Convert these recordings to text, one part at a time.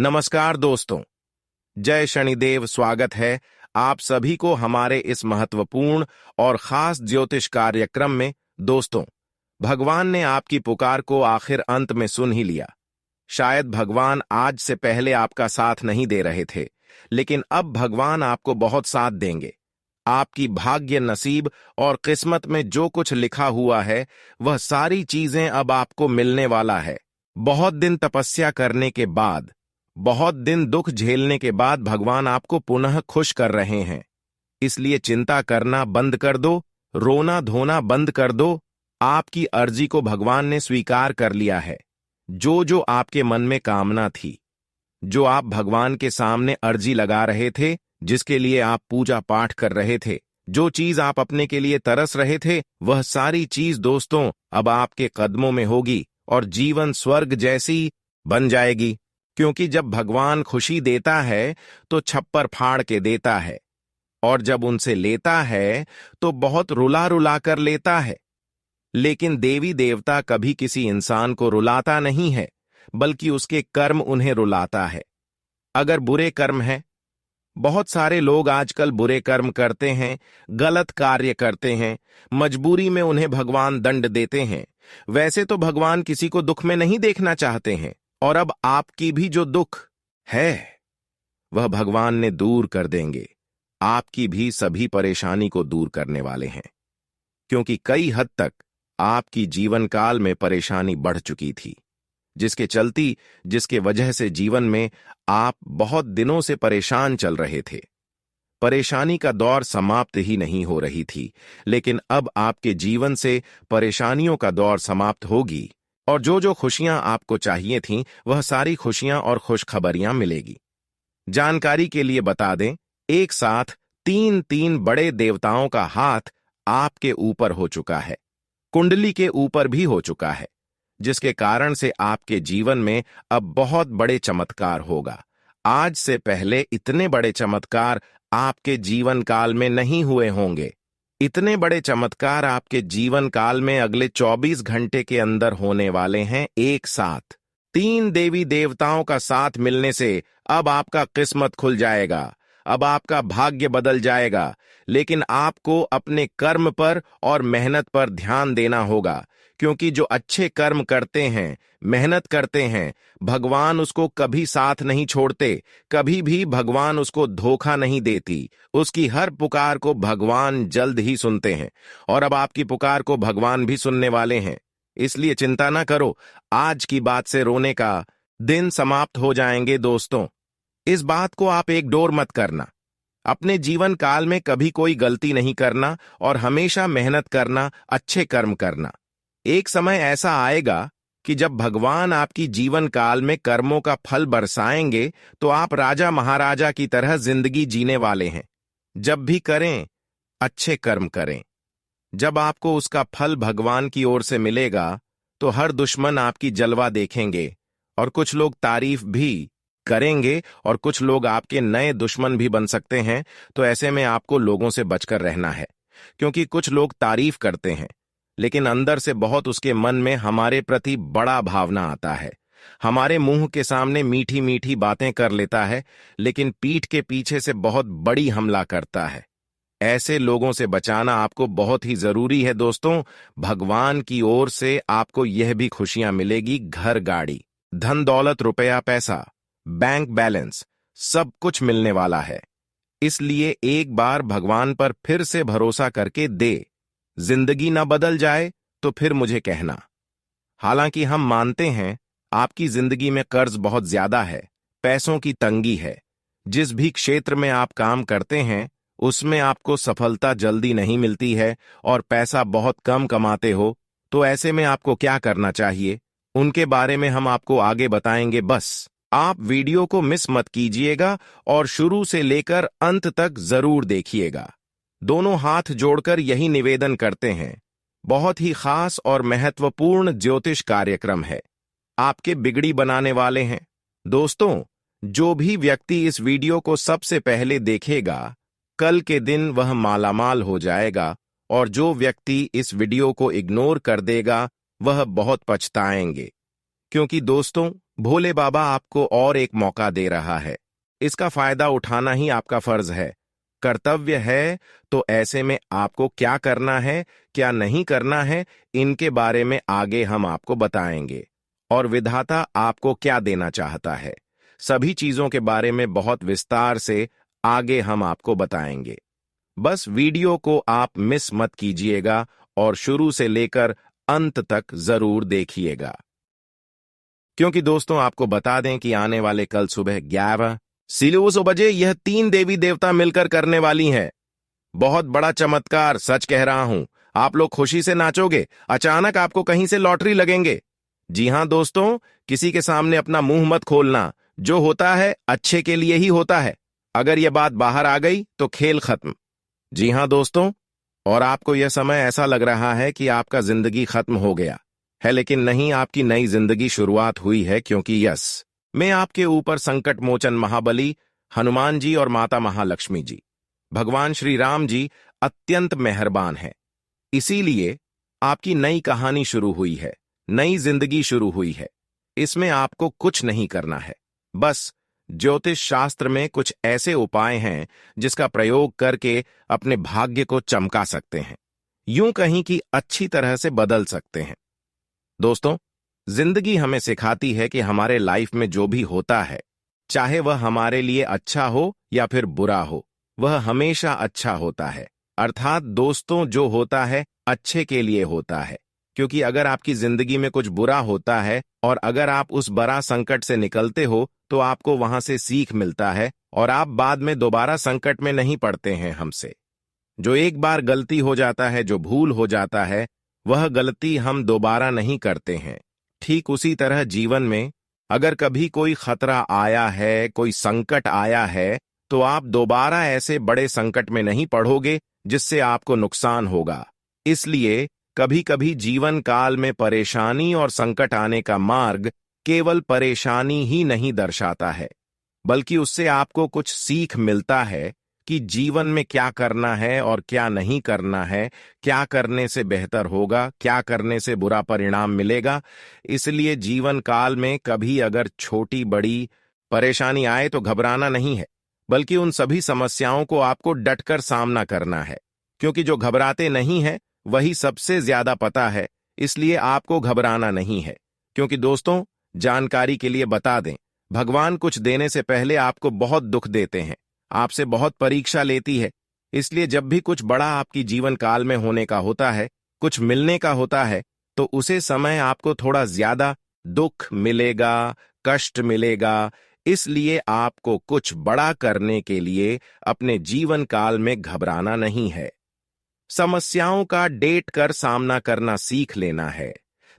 नमस्कार दोस्तों, जय शनिदेव। स्वागत है आप सभी को हमारे इस महत्वपूर्ण और खास ज्योतिष कार्यक्रम में। दोस्तों, भगवान ने आपकी पुकार को आखिर अंत में सुन ही लिया। शायद भगवान आज से पहले आपका साथ नहीं दे रहे थे, लेकिन अब भगवान आपको बहुत साथ देंगे। आपकी भाग्य, नसीब और किस्मत में जो कुछ लिखा हुआ है, वह सारी चीजें अब आपको मिलने वाला है। बहुत दिन तपस्या करने के बाद, बहुत दिन दुख झेलने के बाद भगवान आपको पुनः खुश कर रहे हैं। इसलिए चिंता करना बंद कर दो, रोना धोना बंद कर दो। आपकी अर्जी को भगवान ने स्वीकार कर लिया है। जो जो आपके मन में कामना थी, जो आप भगवान के सामने अर्जी लगा रहे थे, जिसके लिए आप पूजा पाठ कर रहे थे, जो चीज आप अपने के लिए तरस रहे थे, वह सारी चीज दोस्तों अब आपके कदमों में होगी और जीवन स्वर्ग जैसी बन जाएगी। क्योंकि जब भगवान खुशी देता है तो छप्पर फाड़ के देता है, और जब उनसे लेता है तो बहुत रुला रुला कर लेता है। लेकिन देवी देवता कभी किसी इंसान को रुलाता नहीं है, बल्कि उसके कर्म उन्हें रुलाता है। अगर बुरे कर्म हैं, बहुत सारे लोग आजकल बुरे कर्म करते हैं, गलत कार्य करते हैं, मजबूरी में उन्हें भगवान दंड देते हैं। वैसे तो भगवान किसी को दुख में नहीं देखना चाहते हैं, और अब आपकी भी जो दुख है वह भगवान ने दूर कर देंगे। आपकी भी सभी परेशानी को दूर करने वाले हैं, क्योंकि कई हद तक आपकी जीवन काल में परेशानी बढ़ चुकी थी, जिसके वजह से जीवन में आप बहुत दिनों से परेशान चल रहे थे। परेशानी का दौर समाप्त ही नहीं हो रही थी, लेकिन अब आपके जीवन से परेशानियों का दौर समाप्त होगी, और जो जो खुशियां आपको चाहिए थीं, वह सारी खुशियां और खुशखबरियां मिलेगी। जानकारी के लिए बता दें, एक साथ तीन बड़े देवताओं का हाथ आपके ऊपर हो चुका है, कुंडली के ऊपर भी हो चुका है, जिसके कारण से आपके जीवन में अब बहुत बड़े चमत्कार होगा। आज से पहले इतने बड़े चमत्कार आपके जीवन काल में नहीं हुए होंगे। इतने बड़े चमत्कार आपके जीवन काल में अगले 24 घंटे के अंदर होने वाले हैं। एक साथ 3 देवी देवताओं का साथ मिलने से अब आपका किस्मत खुल जाएगा, अब आपका भाग्य बदल जाएगा। लेकिन आपको अपने कर्म पर और मेहनत पर ध्यान देना होगा, क्योंकि जो अच्छे कर्म करते हैं, मेहनत करते हैं, भगवान उसको कभी साथ नहीं छोड़ते, कभी भी भगवान उसको धोखा नहीं देती। उसकी हर पुकार को भगवान जल्द ही सुनते हैं, और अब आपकी पुकार को भगवान भी सुनने वाले हैं। इसलिए चिंता ना करो, आज की बात से रोने का दिन समाप्त हो जाएंगे। दोस्तों, इस बात को आप एक डोर मत करना। अपने जीवन काल में कभी कोई गलती नहीं करना और हमेशा मेहनत करना, अच्छे कर्म करना। एक समय ऐसा आएगा कि जब भगवान आपकी जीवन काल में कर्मों का फल बरसाएंगे, तो आप राजा महाराजा की तरह जिंदगी जीने वाले हैं। जब भी करें, अच्छे कर्म करें। जब आपको उसका फल भगवान की ओर से मिलेगा, तो हर दुश्मन आपकी जलवा देखेंगे, और कुछ लोग तारीफ भी करेंगे, और कुछ लोग आपके नए दुश्मन भी बन सकते हैं। तो ऐसे में आपको लोगों से बचकर रहना है, क्योंकि कुछ लोग तारीफ करते हैं, लेकिन अंदर से बहुत उसके मन में हमारे प्रति बड़ा भावना आता है। हमारे मुंह के सामने मीठी मीठी बातें कर लेता है, लेकिन पीठ के पीछे से बहुत बड़ी हमला करता है। ऐसे लोगों से बचाना आपको बहुत ही जरूरी है। दोस्तों, भगवान की ओर से आपको यह भी खुशियां मिलेगी, घर गाड़ी, धन दौलत, रुपया पैसा, बैंक बैलेंस, सब कुछ मिलने वाला है। इसलिए एक बार भगवान पर फिर से भरोसा करके दे। जिंदगी ना बदल जाए तो फिर मुझे कहना। हालांकि हम मानते हैं आपकी जिंदगी में कर्ज बहुत ज्यादा है, पैसों की तंगी है। जिस भी क्षेत्र में आप काम करते हैं, उसमें आपको सफलता जल्दी नहीं मिलती है और पैसा बहुत कम कमाते हो। तो ऐसे में आपको क्या करना चाहिए, उनके बारे में हम आपको आगे बताएंगे। बस आप वीडियो को मिस मत कीजिएगा और शुरू से लेकर अंत तक जरूर देखिएगा। दोनों हाथ जोड़कर यही निवेदन करते हैं, बहुत ही खास और महत्वपूर्ण ज्योतिष कार्यक्रम है, आपके बिगड़ी बनाने वाले हैं। दोस्तों, जो भी व्यक्ति इस वीडियो को सबसे पहले देखेगा, कल के दिन वह मालामाल हो जाएगा, और जो व्यक्ति इस वीडियो को इग्नोर कर देगा, वह बहुत पछताएंगे। क्योंकि दोस्तों, भोले बाबा आपको और एक मौका दे रहा है। इसका फायदा उठाना ही आपका फर्ज है, कर्तव्य है। तो ऐसे में आपको क्या करना है, क्या नहीं करना है, इनके बारे में आगे हम आपको बताएंगे। और विधाता आपको क्या देना चाहता है, सभी चीजों के बारे में बहुत विस्तार से आगे हम आपको बताएंगे। बस वीडियो को आप मिस मत कीजिएगा और शुरू से लेकर अंत तक जरूर देखिएगा। क्योंकि दोस्तों आपको बता दें कि आने वाले कल सुबह 11 बजे यह 3 देवी देवता मिलकर करने वाली हैं। बहुत बड़ा चमत्कार, सच कह रहा हूं। आप लोग खुशी से नाचोगे, अचानक आपको कहीं से लॉटरी लगेंगे। जी हां दोस्तों, किसी के सामने अपना मुंह मत खोलना। जो होता है अच्छे के लिए ही होता है। अगर यह बात बाहर आ गई तो खेल खत्म। जी हां दोस्तों, और आपको यह समय ऐसा लग रहा है कि आपका जिंदगी खत्म हो गया है, लेकिन नहीं, आपकी नई जिंदगी शुरुआत हुई है। क्योंकि मैं आपके ऊपर संकट मोचन महाबली हनुमान जी और माता महालक्ष्मी जी, भगवान श्री राम जी अत्यंत मेहरबान हैं। इसीलिए आपकी नई कहानी शुरू हुई है, नई जिंदगी शुरू हुई है। इसमें आपको कुछ नहीं करना है, बस ज्योतिष शास्त्र में कुछ ऐसे उपाय हैं जिसका प्रयोग करके अपने भाग्य को चमका सकते हैं, यूं कहीं कि अच्छी तरह से बदल सकते हैं। दोस्तों, जिंदगी हमें सिखाती है कि हमारे लाइफ में जो भी होता है, चाहे वह हमारे लिए अच्छा हो या फिर बुरा हो, वह हमेशा अच्छा होता है। अर्थात दोस्तों, जो होता है अच्छे के लिए होता है। क्योंकि अगर आपकी जिंदगी में कुछ बुरा होता है और अगर आप उस बड़ा संकट से निकलते हो तो आपको वहां से सीख मिलता है और आप बाद में दोबारा संकट में नहीं पड़ते हैं। हमसे जो एक बार गलती हो जाता है, जो भूल हो जाता है, वह गलती हम दोबारा नहीं करते हैं। ठीक उसी तरह जीवन में अगर कभी कोई खतरा आया है, कोई संकट आया है, तो आप दोबारा ऐसे बड़े संकट में नहीं पड़ोगे जिससे आपको नुकसान होगा। इसलिए कभी कभी जीवन काल में परेशानी और संकट आने का मार्ग केवल परेशानी ही नहीं दर्शाता है, बल्कि उससे आपको कुछ सीख मिलता है कि जीवन में क्या करना है और क्या नहीं करना है, क्या करने से बेहतर होगा, क्या करने से बुरा परिणाम मिलेगा। इसलिए जीवन काल में कभी अगर छोटी बड़ी परेशानी आए तो घबराना नहीं है, बल्कि उन सभी समस्याओं को आपको डटकर सामना करना है। क्योंकि जो घबराते नहीं है वही सबसे ज्यादा पता है, इसलिए आपको घबराना नहीं है। क्योंकि दोस्तों, जानकारी के लिए बता दें, भगवान कुछ देने से पहले आपको बहुत दुख देते हैं, आपसे बहुत परीक्षा लेती है। इसलिए जब भी कुछ बड़ा आपकी जीवन काल में होने का होता है, कुछ मिलने का होता है, तो उसे समय आपको थोड़ा ज्यादा दुख मिलेगा, कष्ट मिलेगा। इसलिए आपको कुछ बड़ा करने के लिए अपने जीवन काल में घबराना नहीं है। समस्याओं का डेट कर सामना करना सीख लेना है,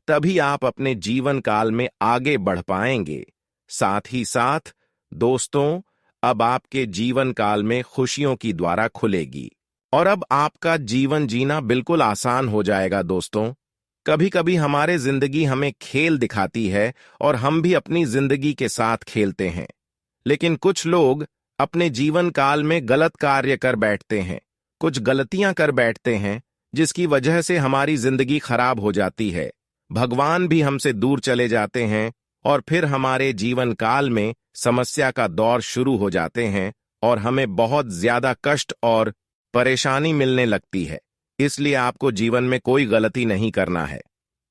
तभी आप अपने जीवन काल में आगे बढ़ पाएंगे। साथ ही साथ दोस्तों, अब आपके जीवन काल में खुशियों की द्वारा खुलेगी और अब आपका जीवन जीना बिल्कुल आसान हो जाएगा। दोस्तों, कभी कभी हमारे जिंदगी हमें खेल दिखाती है और हम भी अपनी जिंदगी के साथ खेलते हैं, लेकिन कुछ लोग अपने जीवन काल में गलत कार्य कर बैठते हैं, कुछ गलतियां कर बैठते हैं, जिसकी वजह से हमारी जिंदगी खराब हो जाती है। भगवान भी हमसे दूर चले जाते हैं और फिर हमारे जीवन काल में समस्या का दौर शुरू हो जाते हैं और हमें बहुत ज्यादा कष्ट और परेशानी मिलने लगती है। इसलिए आपको जीवन में कोई गलती नहीं करना है।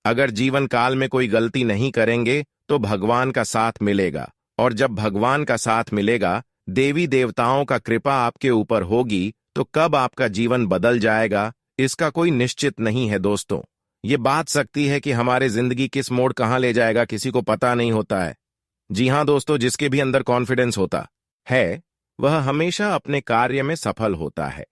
अगर जीवन काल में कोई गलती नहीं करेंगे तो भगवान का साथ मिलेगा, और जब भगवान का साथ मिलेगा, देवी देवताओं का कृपा आपके ऊपर होगी, तो कब आपका जीवन बदल जाएगा इसका कोई निश्चित नहीं है। दोस्तों, ये बात सकती है कि हमारे जिंदगी किस मोड़ कहां ले जाएगा, किसी को पता नहीं होता है। जी हां दोस्तों, जिसके भी अंदर कॉन्फिडेंस होता है वह हमेशा अपने कार्य में सफल होता है।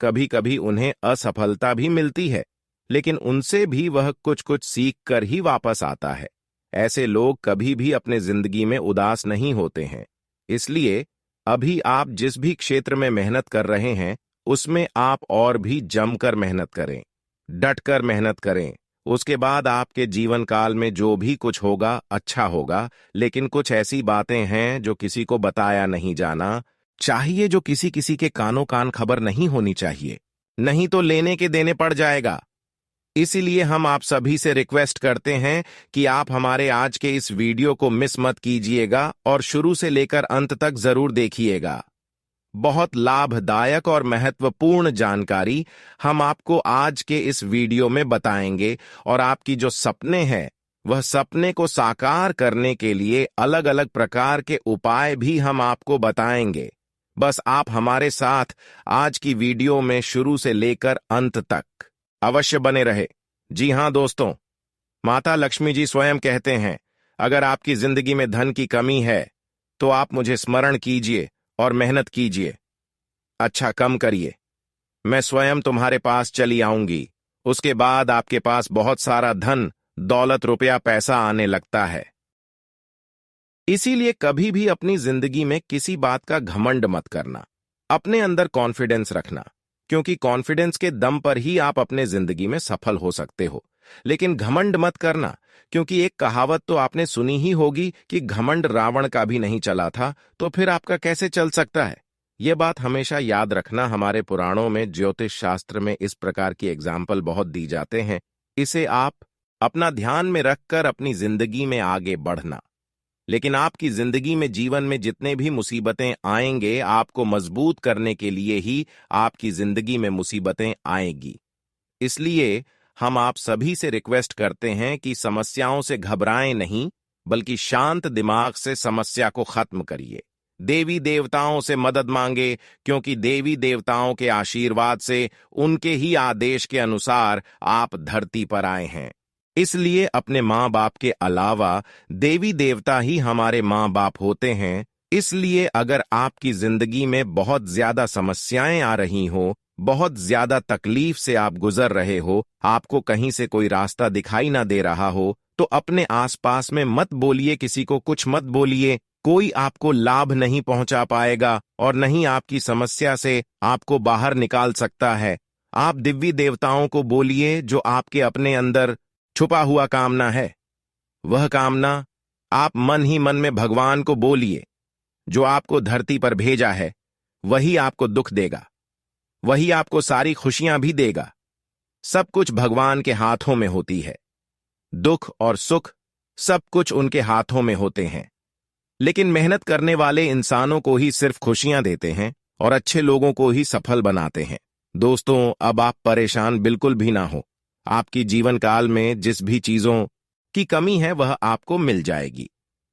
कभी कभी उन्हें असफलता भी मिलती है, लेकिन उनसे भी वह कुछ कुछ सीख कर ही वापस आता है। ऐसे लोग कभी भी अपने जिंदगी में उदास नहीं होते हैं। इसलिए अभी आप जिस भी क्षेत्र में मेहनत कर रहे हैं, उसमें आप और भी जमकर मेहनत करें, डटकर मेहनत करें। उसके बाद आपके जीवन काल में जो भी कुछ होगा अच्छा होगा। लेकिन कुछ ऐसी बातें हैं जो किसी को बताया नहीं जाना चाहिए, जो किसी किसी के कानों कान खबर नहीं होनी चाहिए, नहीं तो लेने के देने पड़ जाएगा। इसीलिए हम आप सभी से रिक्वेस्ट करते हैं कि आप हमारे आज के इस वीडियो को मिस मत कीजिएगा और शुरू से लेकर अंत तक जरूर देखिएगा। बहुत लाभदायक और महत्वपूर्ण जानकारी हम आपको आज के इस वीडियो में बताएंगे और आपकी जो सपने हैं वह सपने को साकार करने के लिए अलग अलग प्रकार के उपाय भी हम आपको बताएंगे। बस आप हमारे साथ आज की वीडियो में शुरू से लेकर अंत तक अवश्य बने रहे। जी हां दोस्तों, माता लक्ष्मी जी स्वयं कहते हैं, अगर आपकी जिंदगी में धन की कमी है तो आप मुझे स्मरण कीजिए और मेहनत कीजिए। अच्छा कम करिए, मैं स्वयं तुम्हारे पास चली आऊंगी। उसके बाद आपके पास बहुत सारा धन, दौलत, रुपया, पैसा आने लगता है। इसीलिए कभी भी अपनी जिंदगी में किसी बात का घमंड मत करना, अपने अंदर कॉन्फिडेंस रखना, क्योंकि कॉन्फिडेंस के दम पर ही आप अपने जिंदगी में सफल हो सकते हो। लेकिन घमंड मत करना, क्योंकि एक कहावत तो आपने सुनी ही होगी कि घमंड रावण का भी नहीं चला था, तो फिर आपका कैसे चल सकता है। यह बात हमेशा याद रखना। हमारे पुराणों में, ज्योतिष शास्त्र में इस प्रकार की एग्जाम्पल बहुत दी जाते हैं। इसे आप अपना ध्यान में रखकर अपनी जिंदगी में आगे बढ़ना। लेकिन आपकी जिंदगी में, जीवन में जितने भी मुसीबतें आएंगे, आपको मजबूत करने के लिए ही आपकी जिंदगी में मुसीबतें आएंगी। इसलिए हम आप सभी से रिक्वेस्ट करते हैं कि समस्याओं से घबराएं नहीं, बल्कि शांत दिमाग से समस्या को खत्म करिए। देवी देवताओं से मदद मांगे, क्योंकि देवी देवताओं के आशीर्वाद से, उनके ही आदेश के अनुसार आप धरती पर आए हैं। इसलिए अपने माँ बाप के अलावा देवी देवता ही हमारे माँ बाप होते हैं। इसलिए अगर आपकी जिंदगी में बहुत ज्यादा समस्याएं आ रही हो, बहुत ज्यादा तकलीफ से आप गुजर रहे हो, आपको कहीं से कोई रास्ता दिखाई ना दे रहा हो, तो अपने आसपास में मत बोलिए, किसी को कुछ मत बोलिए। कोई आपको लाभ नहीं पहुंचा पाएगा और नहीं आपकी समस्या से आपको बाहर निकाल सकता है। आप दिव्य देवताओं को बोलिए जो आपके अपने अंदर छुपा हुआ कामना है। वह कामना आप मन ही मन में भगवान को बोलिए। जो आपको धरती पर भेजा है वही आपको दुख देगा, वही आपको सारी खुशियां भी देगा। सब कुछ भगवान के हाथों में होती है। दुख और सुख सब कुछ उनके हाथों में होते हैं। लेकिन मेहनत करने वाले इंसानों को ही सिर्फ खुशियां देते हैं और अच्छे लोगों को ही सफल बनाते हैं। दोस्तों, अब आप परेशान बिल्कुल भी ना हो। आपकी जीवन काल में जिस भी चीजों की कमी है वह आपको मिल जाएगी।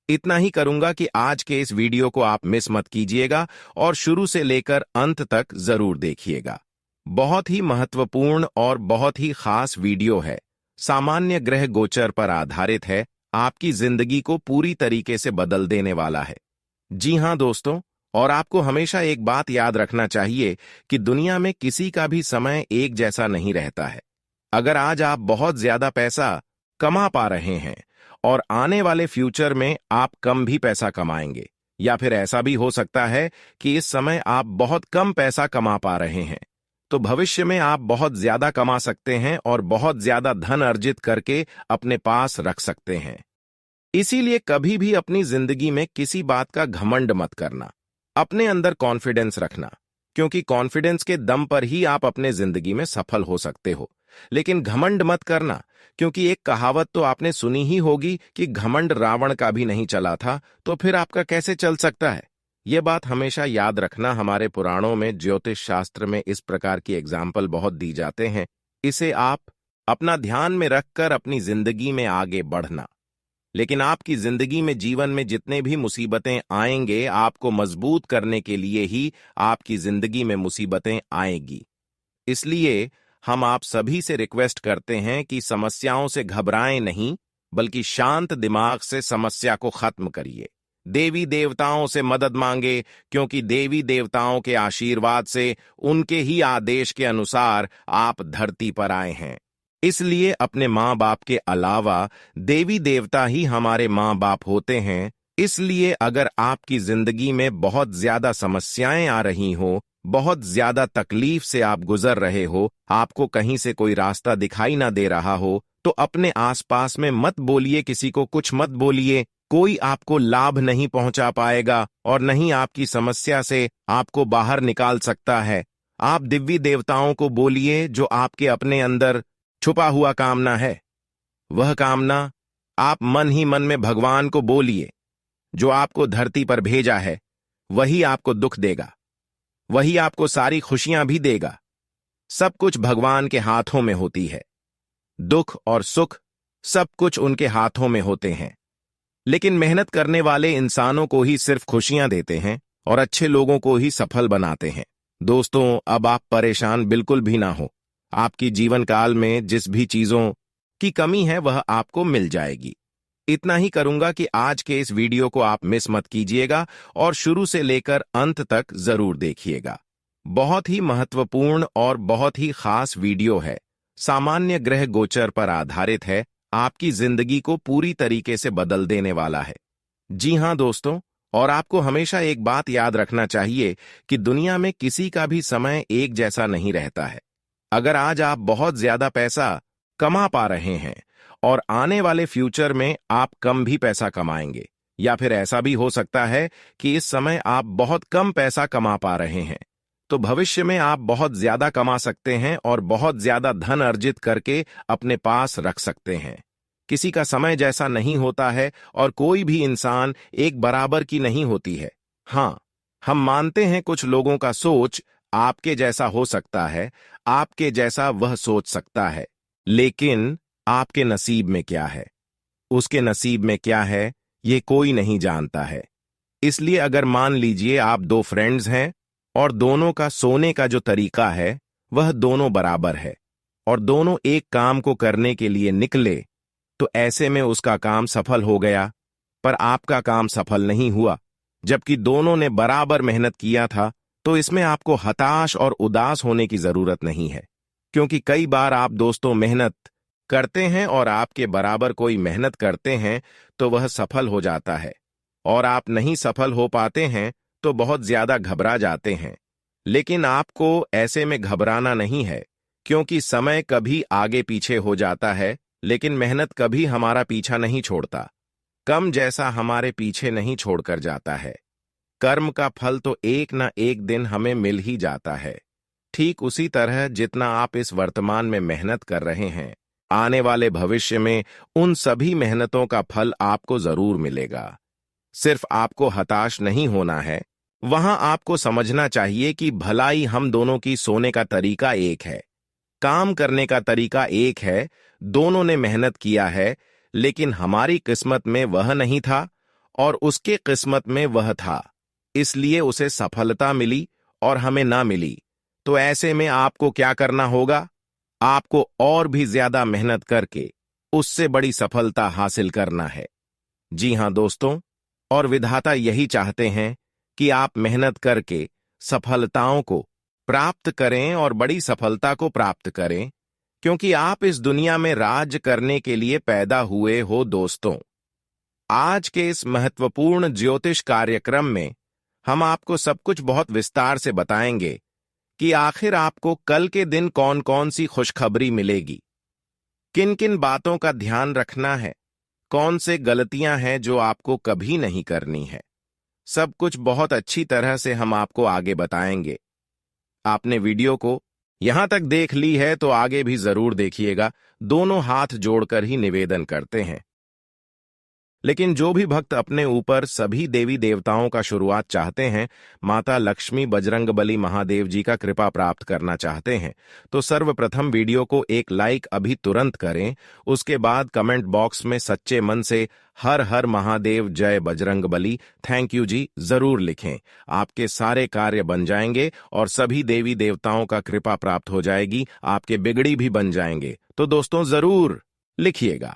इतना ही करूंगा कि आज के इस वीडियो को आप मिस मत कीजिएगा और शुरू से लेकर अंत तक जरूर देखिएगा। बहुत ही महत्वपूर्ण और बहुत ही खास वीडियो है। सामान्य ग्रह गोचर पर आधारित है। आपकी जिंदगी को पूरी तरीके से बदल देने वाला है। जी हां दोस्तों, और आपको हमेशा एक बात याद रखना चाहिए कि दुनिया में किसी का भी समय एक जैसा नहीं रहता है। अगर आज आप बहुत ज्यादा पैसा कमा पा रहे हैं और आने वाले फ्यूचर में आप कम भी पैसा कमाएंगे, या फिर ऐसा भी हो सकता है कि इस समय आप बहुत कम पैसा कमा पा रहे हैं, तो भविष्य में आप बहुत ज्यादा कमा सकते हैं और बहुत ज्यादा धन अर्जित करके अपने पास रख सकते हैं। इसीलिए कभी भी अपनी जिंदगी में किसी बात का घमंड मत करना, अपने अंदर कॉन्फिडेंस रखना, क्योंकि कॉन्फिडेंस के दम पर ही आप अपने जिंदगी में सफल हो सकते हो। लेकिन घमंड मत करना, क्योंकि एक कहावत तो आपने सुनी ही होगी कि घमंड रावण का भी नहीं चला था, तो फिर आपका कैसे चल सकता है। यह बात हमेशा याद रखना। हमारे पुराणों में, ज्योतिष शास्त्र में इस प्रकार की एग्जाम्पल बहुत दी जाते हैं। इसे आप अपना ध्यान में रखकर अपनी जिंदगी में आगे बढ़ना। लेकिन आपकी जिंदगी में, जीवन में जितने भी मुसीबतें आएंगे, आपको मजबूत करने के लिए ही आपकी जिंदगी में मुसीबतें आएंगी। इसलिए हम आप सभी से रिक्वेस्ट करते हैं कि समस्याओं से घबराएं नहीं, बल्कि शांत दिमाग से समस्या को खत्म करिए। देवी देवताओं से मदद मांगे, क्योंकि देवी देवताओं के आशीर्वाद से, उनके ही आदेश के अनुसार आप धरती पर आए हैं। इसलिए अपने माँ बाप के अलावा देवी देवता ही हमारे माँ बाप होते हैं। इसलिए अगर आपकी जिंदगी में बहुत ज्यादा समस्याएं आ रही हो, बहुत ज्यादा तकलीफ से आप गुजर रहे हो, आपको कहीं से कोई रास्ता दिखाई ना दे रहा हो, तो अपने आसपास में मत बोलिए, किसी को कुछ मत बोलिए। कोई आपको लाभ नहीं पहुंचा पाएगा और नहीं आपकी समस्या से आपको बाहर निकाल सकता है। आप दिव्य देवताओं को बोलिए जो आपके अपने अंदर छुपा हुआ कामना है। वह कामना आप मन ही मन में भगवान को बोलिए। जो आपको धरती पर भेजा है वही आपको दुख देगा, वही आपको सारी खुशियां भी देगा। सब कुछ भगवान के हाथों में होती है। दुख और सुख सब कुछ उनके हाथों में होते हैं। लेकिन मेहनत करने वाले इंसानों को ही सिर्फ खुशियां देते हैं और अच्छे लोगों को ही सफल बनाते हैं। दोस्तों, अब आप परेशान बिल्कुल भी ना हो। आपकी जीवन काल में जिस भी चीजों की कमी है वह आपको मिल जाएगी। इतना ही करूंगा कि आज के इस वीडियो को आप मिस मत कीजिएगा और शुरू से लेकर अंत तक जरूर देखिएगा। बहुत ही महत्वपूर्ण और बहुत ही खास वीडियो है। सामान्य ग्रह गोचर पर आधारित है। आपकी जिंदगी को पूरी तरीके से बदल देने वाला है। जी हां दोस्तों, और आपको हमेशा एक बात याद रखना चाहिए कि दुनिया में किसी का भी समय एक जैसा नहीं रहता है। अगर आज आप बहुत ज्यादा पैसा कमा पा रहे हैं और आने वाले फ्यूचर में आप कम भी पैसा कमाएंगे, या फिर ऐसा भी हो सकता है कि इस समय आप बहुत कम पैसा कमा पा रहे हैं, तो भविष्य में आप बहुत ज्यादा कमा सकते हैं और बहुत ज्यादा धन अर्जित करके अपने पास रख सकते हैं। किसी का समय जैसा नहीं होता है और कोई भी इंसान एक बराबर की नहीं होती है। हाँ, हम मानते हैं कुछ लोगों का सोच आपके जैसा हो सकता है, आपके जैसा वह सोच सकता है, लेकिन आपके नसीब में क्या है, उसके नसीब में क्या है, ये कोई नहीं जानता है। इसलिए अगर मान लीजिए आप दो फ्रेंड्स हैं और दोनों का सोने का जो तरीका है वह दोनों बराबर है और दोनों एक काम को करने के लिए निकले, तो ऐसे में उसका काम सफल हो गया पर आपका काम सफल नहीं हुआ, जबकि दोनों ने बराबर मेहनत किया था। तो इसमें आपको हताश और उदास होने की जरूरत नहीं है, क्योंकि कई बार आप दोस्तों मेहनत करते हैं और आपके बराबर कोई मेहनत करते हैं तो वह सफल हो जाता है, और आप नहीं सफल हो पाते हैं तो बहुत ज्यादा घबरा जाते हैं। लेकिन आपको ऐसे में घबराना नहीं है, क्योंकि समय कभी आगे पीछे हो जाता है लेकिन मेहनत कभी हमारा पीछा नहीं छोड़ता। कम जैसा हमारे पीछे नहीं छोड़कर जाता है। कर्म का फल तो एक ना एक दिन हमें मिल ही जाता है। ठीक उसी तरह जितना आप इस वर्तमान में मेहनत कर रहे हैं, आने वाले भविष्य में उन सभी मेहनतों का फल आपको जरूर मिलेगा। सिर्फ आपको हताश नहीं होना है। वहां आपको समझना चाहिए कि भलाई हम दोनों की सोने का तरीका एक है, काम करने का तरीका एक है, दोनों ने मेहनत किया है, लेकिन हमारी किस्मत में वह नहीं था और उसके किस्मत में वह था, इसलिए उसे सफलता मिली और हमें ना मिली। तो ऐसे में आपको क्या करना होगा? आपको और भी ज्यादा मेहनत करके उससे बड़ी सफलता हासिल करना है। जी हां दोस्तों, और विधाता यही चाहते हैं कि आप मेहनत करके सफलताओं को प्राप्त करें और बड़ी सफलता को प्राप्त करें, क्योंकि आप इस दुनिया में राज करने के लिए पैदा हुए हो। दोस्तों, आज के इस महत्वपूर्ण ज्योतिष कार्यक्रम में हम आपको सब कुछ बहुत विस्तार से बताएंगे कि आखिर आपको कल के दिन कौन कौन सी खुशखबरी मिलेगी, किन किन बातों का ध्यान रखना है, कौन से गलतियां हैं जो आपको कभी नहीं करनी है। सब कुछ बहुत अच्छी तरह से हम आपको आगे बताएंगे। आपने वीडियो को यहां तक देख ली है तो आगे भी जरूर देखिएगा, दोनों हाथ जोड़कर ही निवेदन करते हैं। लेकिन जो भी भक्त अपने ऊपर सभी देवी देवताओं का शुरुआत चाहते हैं, माता लक्ष्मी, बजरंगबली महादेव जी का कृपा प्राप्त करना चाहते हैं, तो सर्वप्रथम वीडियो को एक लाइक अभी तुरंत करें। उसके बाद कमेंट बॉक्स में सच्चे मन से हर हर महादेव, जय बजरंगबली, थैंक यू जी जरूर लिखें। आपके सारे कार्य बन जाएंगे और सभी देवी देवताओं का कृपा प्राप्त हो जाएगी, आपके बिगड़ी भी बन जाएंगे। तो दोस्तों जरूर लिखिएगा।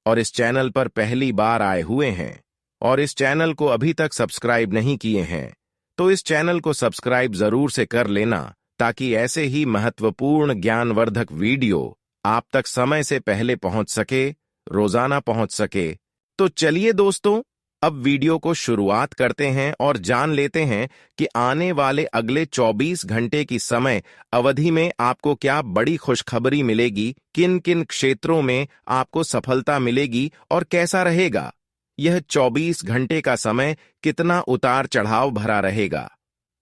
और इस चैनल पर पहली बार आए हुए हैं और इस चैनल को अभी तक सब्सक्राइब नहीं किए हैं, तो इस चैनल को सब्सक्राइब जरूर से कर लेना, ताकि ऐसे ही महत्वपूर्ण ज्ञानवर्धक वीडियो आप तक समय से पहले पहुंच सके, रोजाना पहुंच सके। तो चलिए दोस्तों, अब वीडियो को शुरुआत करते हैं और जान लेते हैं कि आने वाले अगले 24 घंटे की समय अवधि में आपको क्या बड़ी खुशखबरी मिलेगी, किन किन क्षेत्रों में आपको सफलता मिलेगी और कैसा रहेगा यह 24 घंटे का समय, कितना उतार चढ़ाव भरा रहेगा।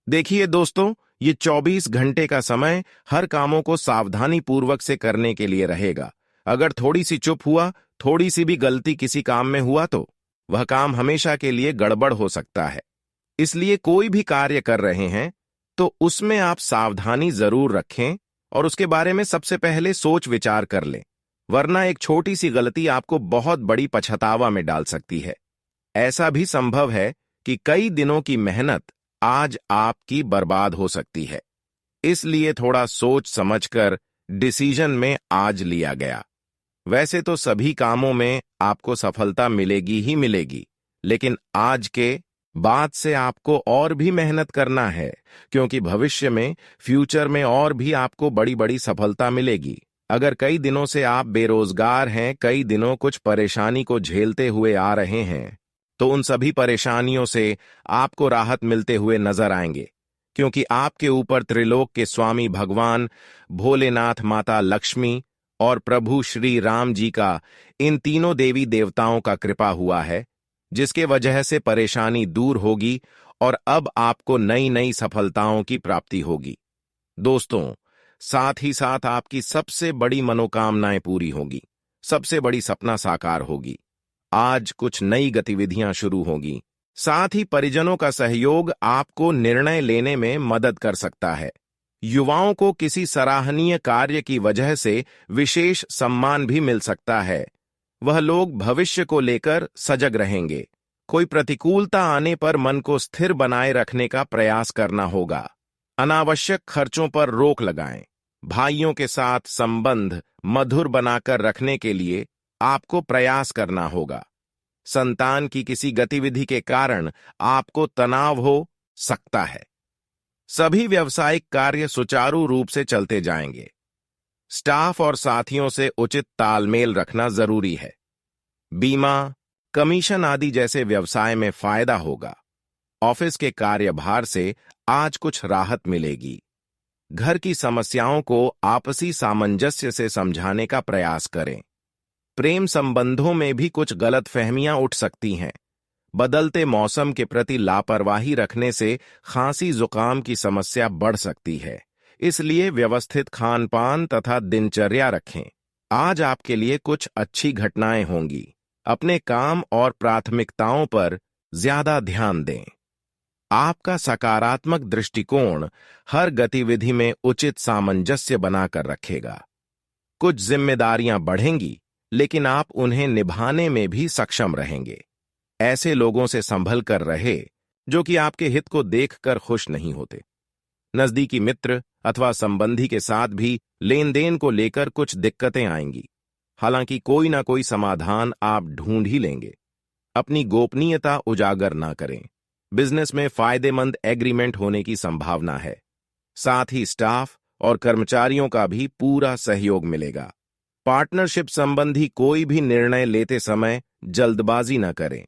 देखिए दोस्तों, ये 24 घंटे का समय हर कामों को सावधानी पूर्वक से करने के लिए रहेगा। अगर थोड़ी सी चुप हुआ, थोड़ी सी भी गलती किसी काम में हुआ तो वह काम हमेशा के लिए गड़बड़ हो सकता है। इसलिए कोई भी कार्य कर रहे हैं तो उसमें आप सावधानी जरूर रखें और उसके बारे में सबसे पहले सोच विचार कर लें, वरना एक छोटी सी गलती आपको बहुत बड़ी पछतावा में डाल सकती है। ऐसा भी संभव है कि कई दिनों की मेहनत आज आपकी बर्बाद हो सकती है। इसलिए थोड़ा सोच समझकर डिसीजन में आज लिया गया। वैसे तो सभी कामों में आपको सफलता मिलेगी ही मिलेगी, लेकिन आज के बाद से आपको और भी मेहनत करना है, क्योंकि भविष्य में, फ्यूचर में और भी आपको बड़ी बड़ी सफलता मिलेगी। अगर कई दिनों से आप बेरोजगार हैं, कई दिनों कुछ परेशानी को झेलते हुए आ रहे हैं, तो उन सभी परेशानियों से आपको राहत मिलते हुए नजर आएंगे, क्योंकि आपके ऊपर त्रिलोक के स्वामी भगवान भोलेनाथ, माता लक्ष्मी और प्रभु श्री राम जी का, इन तीनों देवी देवताओं का कृपा हुआ है, जिसके वजह से परेशानी दूर होगी और अब आपको नई नई सफलताओं की प्राप्ति होगी। दोस्तों, साथ ही साथ आपकी सबसे बड़ी मनोकामनाएं पूरी होगी, सबसे बड़ी सपना साकार होगी। आज कुछ नई गतिविधियां शुरू होगी। साथ ही परिजनों का सहयोग आपको निर्णय लेने में मदद कर सकता है। युवाओं को किसी सराहनीय कार्य की वजह से विशेष सम्मान भी मिल सकता है। वह लोग भविष्य को लेकर सजग रहेंगे। कोई प्रतिकूलता आने पर मन को स्थिर बनाए रखने का प्रयास करना होगा। अनावश्यक खर्चों पर रोक लगाएं। भाइयों के साथ संबंध मधुर बनाकर रखने के लिए आपको प्रयास करना होगा। संतान की किसी गतिविधि के कारण आपको तनाव हो सकता है। सभी व्यावसायिक कार्य सुचारू रूप से चलते जाएंगे। स्टाफ और साथियों से उचित तालमेल रखना जरूरी है। बीमा, कमीशन आदि जैसे व्यवसाय में फायदा होगा। ऑफिस के कार्यभार से आज कुछ राहत मिलेगी। घर की समस्याओं को आपसी सामंजस्य से समझाने का प्रयास करें। प्रेम संबंधों में भी कुछ गलतफहमियां उठ सकती हैं। बदलते मौसम के प्रति लापरवाही रखने से खांसी जुकाम की समस्या बढ़ सकती है। इसलिए व्यवस्थित खान-पान तथा दिनचर्या रखें। आज आपके लिए कुछ अच्छी घटनाएं होंगी। अपने काम और प्राथमिकताओं पर ज्यादा ध्यान दें। आपका सकारात्मक दृष्टिकोण हर गतिविधि में उचित सामंजस्य बनाकर रखेगा। कुछ जिम्मेदारियां बढ़ेंगी, लेकिन आप उन्हें निभाने में भी सक्षम रहेंगे। ऐसे लोगों से संभल कर रहे जो कि आपके हित को देखकर खुश नहीं होते। नजदीकी मित्र अथवा संबंधी के साथ भी लेन देन को लेकर कुछ दिक्कतें आएंगी। हालांकि कोई ना कोई समाधान आप ढूंढ ही लेंगे। अपनी गोपनीयता उजागर ना करें। बिजनेस में फायदेमंद एग्रीमेंट होने की संभावना है। साथ ही स्टाफ और कर्मचारियों का भी पूरा सहयोग मिलेगा। पार्टनरशिप संबंधी कोई भी निर्णय लेते समय जल्दबाजी न करें।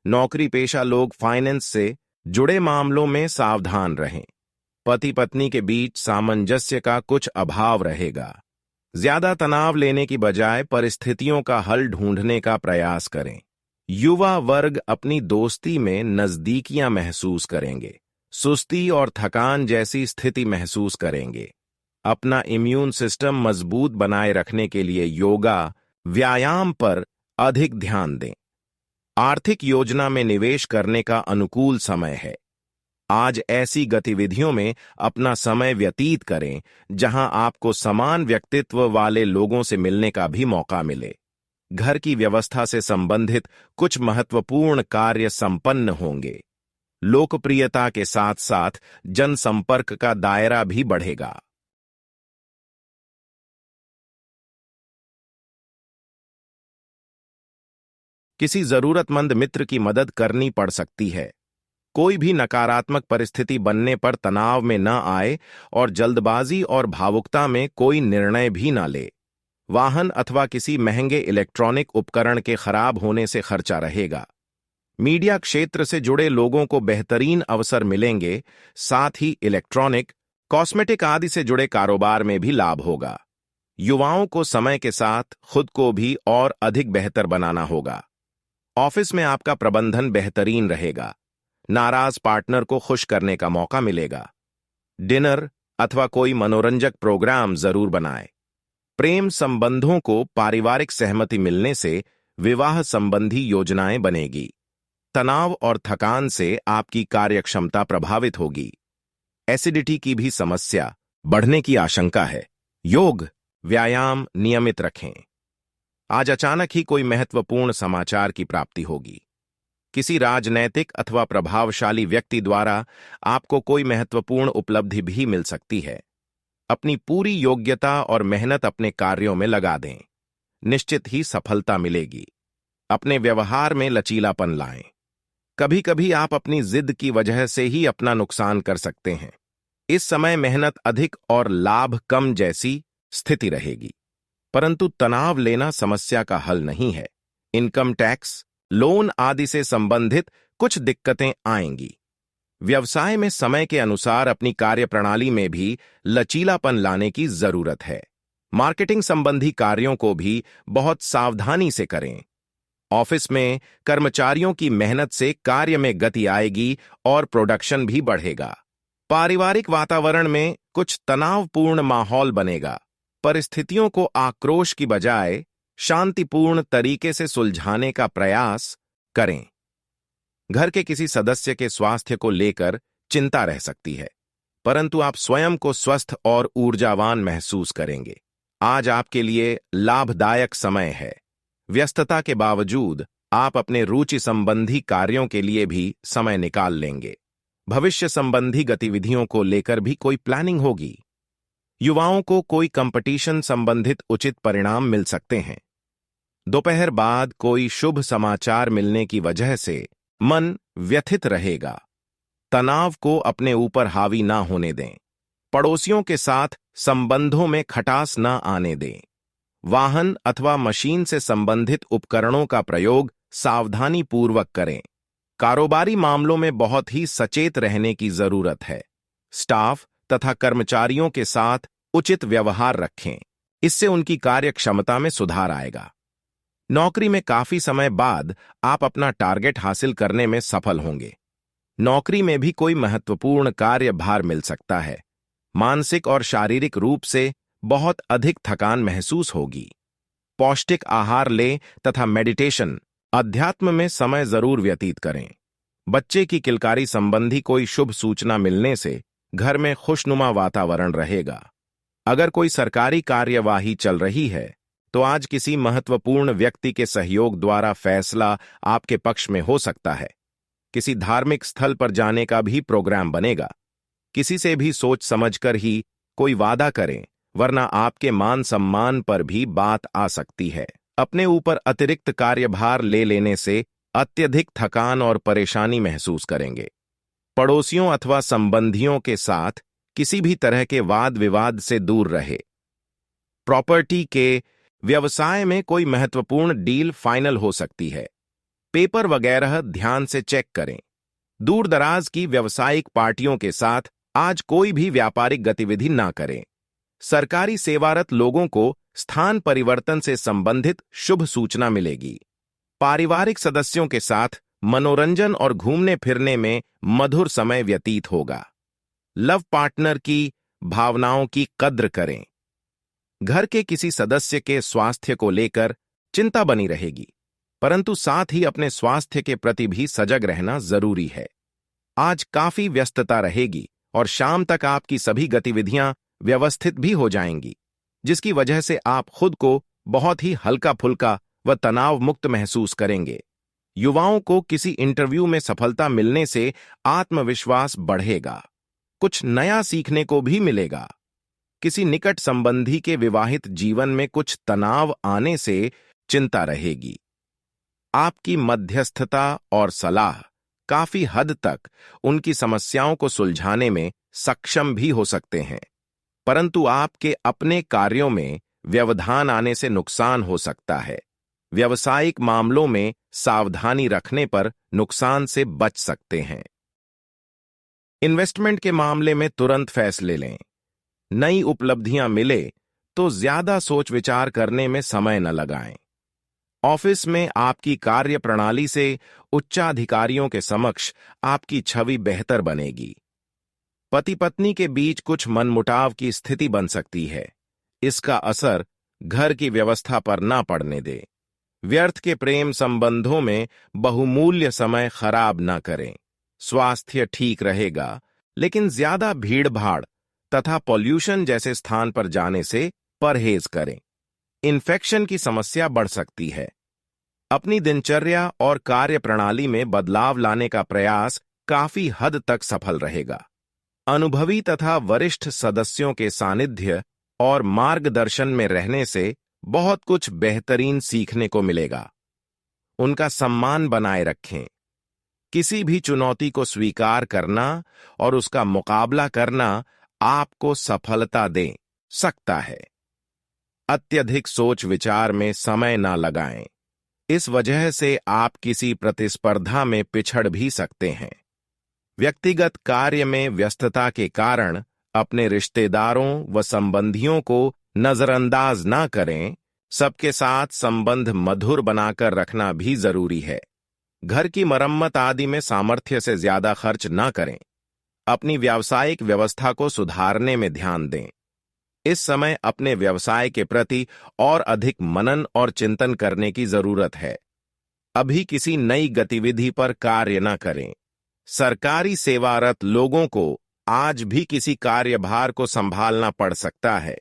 नौकरी पेशा लोग फाइनेंस से जुड़े मामलों में सावधान रहें। पति पत्नी के बीच सामंजस्य का कुछ अभाव रहेगा। ज्यादा तनाव लेने की बजाय परिस्थितियों का हल ढूंढने का प्रयास करें। युवा वर्ग अपनी दोस्ती में नजदीकियां महसूस करेंगे। सुस्ती और थकान जैसी स्थिति महसूस करेंगे। अपना इम्यून सिस्टम मजबूत बनाए रखने के लिए योगा, व्यायाम पर अधिक ध्यान दें। आर्थिक योजना में निवेश करने का अनुकूल समय है। आज ऐसी गतिविधियों में अपना समय व्यतीत करें जहां आपको समान व्यक्तित्व वाले लोगों से मिलने का भी मौका मिले। घर की व्यवस्था से संबंधित कुछ महत्वपूर्ण कार्य संपन्न होंगे। लोकप्रियता के साथ साथ जनसंपर्क का दायरा भी बढ़ेगा। किसी जरूरतमंद मित्र की मदद करनी पड़ सकती है। कोई भी नकारात्मक परिस्थिति बनने पर तनाव में न आए और जल्दबाजी और भावुकता में कोई निर्णय भी न ले। वाहन अथवा किसी महंगे इलेक्ट्रॉनिक उपकरण के खराब होने से खर्चा रहेगा। मीडिया क्षेत्र से जुड़े लोगों को बेहतरीन अवसर मिलेंगे। साथ ही इलेक्ट्रॉनिक, कॉस्मेटिक आदि से जुड़े कारोबार में भी लाभ होगा। युवाओं को समय के साथ खुद को भी और अधिक बेहतर बनाना होगा। ऑफिस में आपका प्रबंधन बेहतरीन रहेगा। नाराज पार्टनर को खुश करने का मौका मिलेगा। डिनर अथवा कोई मनोरंजक प्रोग्राम जरूर बनाएं। प्रेम संबंधों को पारिवारिक सहमति मिलने से विवाह संबंधी योजनाएं बनेगी। तनाव और थकान से आपकी कार्यक्षमता प्रभावित होगी। एसिडिटी की भी समस्या बढ़ने की आशंका है। योग, व्यायाम नियमित रखें। आज अचानक ही कोई महत्वपूर्ण समाचार की प्राप्ति होगी। किसी राजनैतिक अथवा प्रभावशाली व्यक्ति द्वारा आपको कोई महत्वपूर्ण उपलब्धि भी मिल सकती है। अपनी पूरी योग्यता और मेहनत अपने कार्यों में लगा दें। निश्चित ही सफलता मिलेगी। अपने व्यवहार में लचीलापन लाएं। कभी कभी आप अपनी जिद की वजह से ही अपना नुकसान कर सकते हैं। इस समय मेहनत अधिक और लाभ कम जैसी स्थिति रहेगी। परंतु तनाव लेना समस्या का हल नहीं है। इनकम टैक्स, लोन आदि से संबंधित कुछ दिक्कतें आएंगी। व्यवसाय में समय के अनुसार अपनी कार्यप्रणाली में भी लचीलापन लाने की जरूरत है। मार्केटिंग संबंधी कार्यों को भी बहुत सावधानी से करें। ऑफिस में कर्मचारियों की मेहनत से कार्य में गति आएगी और प्रोडक्शन भी बढ़ेगा। पारिवारिक वातावरण में कुछ तनावपूर्ण माहौल बनेगा। परिस्थितियों को आक्रोश की बजाय शांतिपूर्ण तरीके से सुलझाने का प्रयास करें। घर के किसी सदस्य के स्वास्थ्य को लेकर चिंता रह सकती है, परंतु आप स्वयं को स्वस्थ और ऊर्जावान महसूस करेंगे। आज आपके लिए लाभदायक समय है। व्यस्तता के बावजूद आप अपने रुचि संबंधी कार्यों के लिए भी समय निकाल लेंगे। भविष्य संबंधी गतिविधियों को लेकर भी कोई प्लानिंग होगी। युवाओं को कोई कंपटीशन संबंधित उचित परिणाम मिल सकते हैं। दोपहर बाद कोई शुभ समाचार मिलने की वजह से मन व्यथित रहेगा। तनाव को अपने ऊपर हावी ना होने दें। पड़ोसियों के साथ संबंधों में खटास ना आने दें। वाहन अथवा मशीन से संबंधित उपकरणों का प्रयोग सावधानी पूर्वक करें। कारोबारी मामलों में बहुत ही सचेत रहने की जरूरत है। स्टाफ तथा कर्मचारियों के साथ उचित व्यवहार रखें। इससे उनकी कार्यक्षमता में सुधार आएगा। नौकरी में काफी समय बाद आप अपना टारगेट हासिल करने में सफल होंगे। नौकरी में भी कोई महत्वपूर्ण कार्यभार मिल सकता है। मानसिक और शारीरिक रूप से बहुत अधिक थकान महसूस होगी। पौष्टिक आहार लें तथा मेडिटेशन, अध्यात्म में समय जरूर व्यतीत करें। बच्चे की किलकारी संबंधी कोई शुभ सूचना मिलने से घर में खुशनुमा वातावरण रहेगा। अगर कोई सरकारी कार्यवाही चल रही है तो आज किसी महत्वपूर्ण व्यक्ति के सहयोग द्वारा फैसला आपके पक्ष में हो सकता है। किसी धार्मिक स्थल पर जाने का भी प्रोग्राम बनेगा। किसी से भी सोच समझकर ही कोई वादा करें, वरना आपके मान सम्मान पर भी बात आ सकती है। अपने ऊपर अतिरिक्त कार्यभार ले लेने से अत्यधिक थकान और परेशानी महसूस करेंगे। पड़ोसियों अथवा संबंधियों के साथ किसी भी तरह के वाद विवाद से दूर रहे। प्रॉपर्टी के व्यवसाय में कोई महत्वपूर्ण डील फाइनल हो सकती है। पेपर वगैरह ध्यान से चेक करें। दूर दराज की व्यावसायिक पार्टियों के साथ आज कोई भी व्यापारिक गतिविधि ना करें। सरकारी सेवारत लोगों को स्थान परिवर्तन से संबंधित शुभ सूचना मिलेगी। पारिवारिक सदस्यों के साथ मनोरंजन और घूमने फिरने में मधुर समय व्यतीत होगा। लव पार्टनर की भावनाओं की कद्र करें। घर के किसी सदस्य के स्वास्थ्य को लेकर चिंता बनी रहेगी, परंतु साथ ही अपने स्वास्थ्य के प्रति भी सजग रहना जरूरी है। आज काफी व्यस्तता रहेगी और शाम तक आपकी सभी गतिविधियां व्यवस्थित भी हो जाएंगी, जिसकी वजह से आप खुद को बहुत ही हल्का फुल्का व तनाव मुक्त महसूस करेंगे। युवाओं को किसी इंटरव्यू में सफलता मिलने से आत्मविश्वास बढ़ेगा। कुछ नया सीखने को भी मिलेगा। किसी निकट संबंधी के विवाहित जीवन में कुछ तनाव आने से चिंता रहेगी। आपकी मध्यस्थता और सलाह काफी हद तक उनकी समस्याओं को सुलझाने में सक्षम भी हो सकते हैं, परंतु आपके अपने कार्यों में व्यवधान आने से नुकसान हो सकता है। व्यावसायिक मामलों में सावधानी रखने पर नुकसान से बच सकते हैं। इन्वेस्टमेंट के मामले में तुरंत फैसले लें। नई उपलब्धियां मिले तो ज्यादा सोच विचार करने में समय न लगाएं। ऑफिस में आपकी कार्य प्रणाली से उच्चाधिकारियों के समक्ष आपकी छवि बेहतर बनेगी। पति पत्नी के बीच कुछ मनमुटाव की स्थिति बन सकती है। इसका असर घर की व्यवस्था पर ना पड़ने दे। व्यर्थ के प्रेम संबंधों में बहुमूल्य समय खराब ना करें। स्वास्थ्य ठीक रहेगा, लेकिन ज्यादा भीड़-भाड़ तथा पॉल्यूशन जैसे स्थान पर जाने से परहेज करें। इन्फेक्शन की समस्या बढ़ सकती है। अपनी दिनचर्या और कार्य प्रणाली में बदलाव लाने का प्रयास काफी हद तक सफल रहेगा। अनुभवी तथा वरिष्ठ सदस्यों के सानिध्य और मार्गदर्शन में रहने से बहुत कुछ बेहतरीन सीखने को मिलेगा। उनका सम्मान बनाए रखें। किसी भी चुनौती को स्वीकार करना और उसका मुकाबला करना आपको सफलता दे सकता है। अत्यधिक सोच विचार में समय ना लगाएं। इस वजह से आप किसी प्रतिस्पर्धा में पिछड़ भी सकते हैं। व्यक्तिगत कार्य में व्यस्तता के कारण अपने रिश्तेदारों व संबंधियों को नजरअंदाज ना करें। सबके साथ संबंध मधुर बनाकर रखना भी जरूरी है। घर की मरम्मत आदि में सामर्थ्य से ज्यादा खर्च ना करें। अपनी व्यावसायिक व्यवस्था को सुधारने में ध्यान दें। इस समय अपने व्यवसाय के प्रति और अधिक मनन और चिंतन करने की जरूरत है। अभी किसी नई गतिविधि पर कार्य न करें। सरकारी सेवारत लोगों को आज भी किसी कार्यभार को संभालना पड़ सकता है।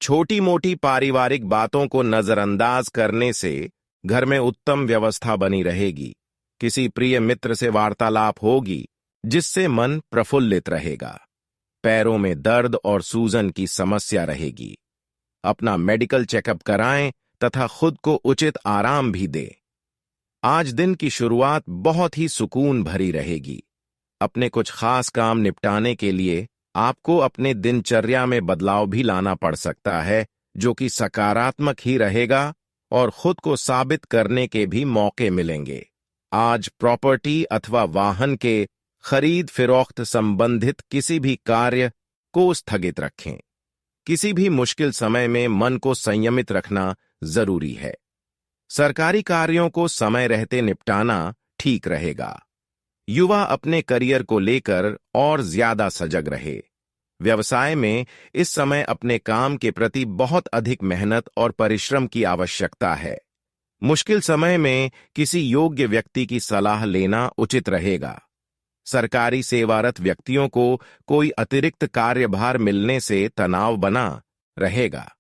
छोटी मोटी पारिवारिक बातों को नजरअंदाज करने से घर में उत्तम व्यवस्था बनी रहेगी। किसी प्रिय मित्र से वार्तालाप होगी, जिससे मन प्रफुल्लित रहेगा। पैरों में दर्द और सूजन की समस्या रहेगी। अपना मेडिकल चेकअप कराएं तथा खुद को उचित आराम भी दें। आज दिन की शुरुआत बहुत ही सुकून भरी रहेगी। अपने कुछ खास काम निपटाने के लिए आपको अपने दिनचर्या में बदलाव भी लाना पड़ सकता है, जो कि सकारात्मक ही रहेगा और खुद को साबित करने के भी मौके मिलेंगे। आज प्रॉपर्टी अथवा वाहन के खरीद फिरोख्त संबंधित किसी भी कार्य को स्थगित रखें। किसी भी मुश्किल समय में मन को संयमित रखना जरूरी है। सरकारी कार्यों को समय रहते निपटाना ठीक रहेगा। युवा अपने करियर को लेकर और ज्यादा सजग रहे। व्यवसाय में इस समय अपने काम के प्रति बहुत अधिक मेहनत और परिश्रम की आवश्यकता है। मुश्किल समय में किसी योग्य व्यक्ति की सलाह लेना उचित रहेगा। सरकारी सेवारत व्यक्तियों को कोई अतिरिक्त कार्यभार मिलने से तनाव बना रहेगा।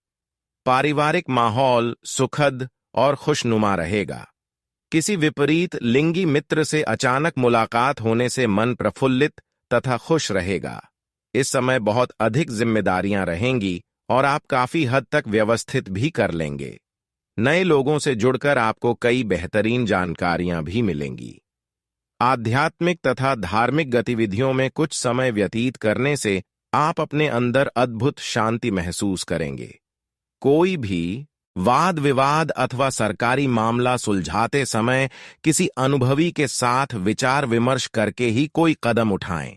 पारिवारिक माहौल सुखद और खुशनुमा रहेगा। किसी विपरीत लिंगी मित्र से अचानक मुलाकात होने से मन प्रफुल्लित तथा खुश रहेगा। इस समय बहुत अधिक जिम्मेदारियां रहेंगी और आप काफी हद तक व्यवस्थित भी कर लेंगे। नए लोगों से जुड़कर आपको कई बेहतरीन जानकारियां भी मिलेंगी। आध्यात्मिक तथा धार्मिक गतिविधियों में कुछ समय व्यतीत करने से आप अपने अंदर अद्भुत शांति महसूस करेंगे। कोई भी वाद विवाद अथवा सरकारी मामला सुलझाते समय किसी अनुभवी के साथ विचार विमर्श करके ही कोई कदम उठाएं।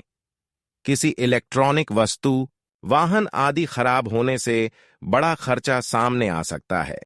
किसी इलेक्ट्रॉनिक वस्तु, वाहन आदि खराब होने से बड़ा खर्चा सामने आ सकता है।